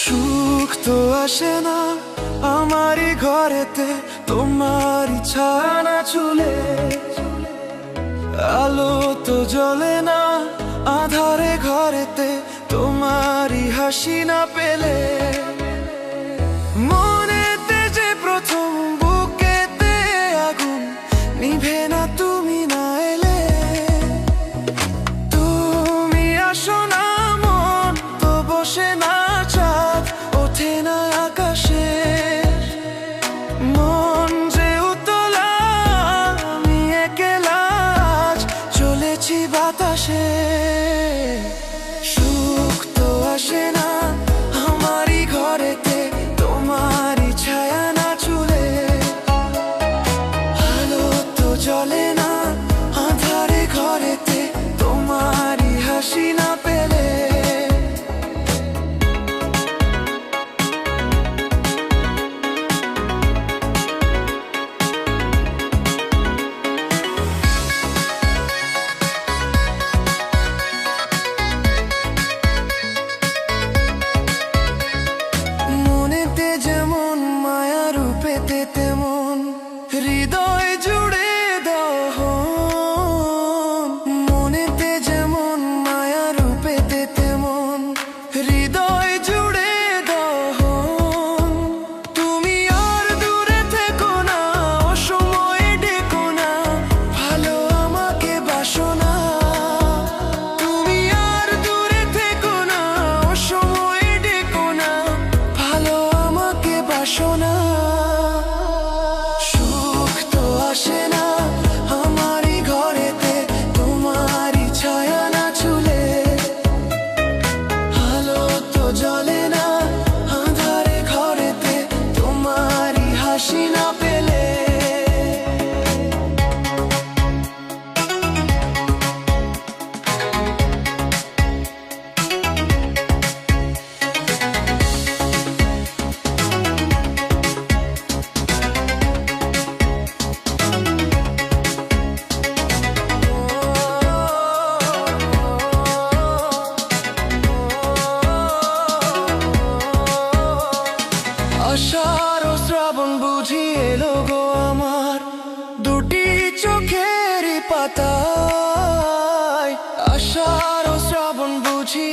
সুখ তো আসে না আমারই ঘরেতে, তোমারই ছায়া ছুলে। আলো তো জ্বলে না আধারে ঘরেতে, তোমারই হাসি না পেলে। মনেতে যে প্রথম বুকেতে আগুন নিভে না তুমি না এলে। তুমি আসো না মন তো বসে না চাঁদ ওঠে না আকাশে। মন যে উতলা আমি একলা আজ চলেছি বাতাসে। সুখ তো আসে না আমারই ঘরেতে, তোমারই ছায়া না ছুলে। আলো তো জ্বলে না আঁধারে ঘরেতে, তোমারই হাসি না পেলে। মনেতে যেমন মায়া রূপেতে তেমন হৃদয় জুড়ে দহন। মনেতে যেমন মায়া রূপেতে তেমন হৃদয় জুড়ে দহন। তুমি আর দূরে থেকো না অসময়ে ডেকো না, ভালো আমাকে বাসো না। তুমি আর দূরে থেকো না অসময়ে ডেকো না, ভালো আমাকে বাসো না। সুখ তো আসে না আমারই ঘরেতে, তোমারই ছায়া না ছুলে। আলো তো জ্বলে না আঁধারে ঘরেতে, তোমারই হাসি না পেলে। আষাঢ় ও শ্রাবণ বুঝি এলো গো আমার দুটি চোখের পাতায়। আষাঢ় ও শ্রাবণ বুঝি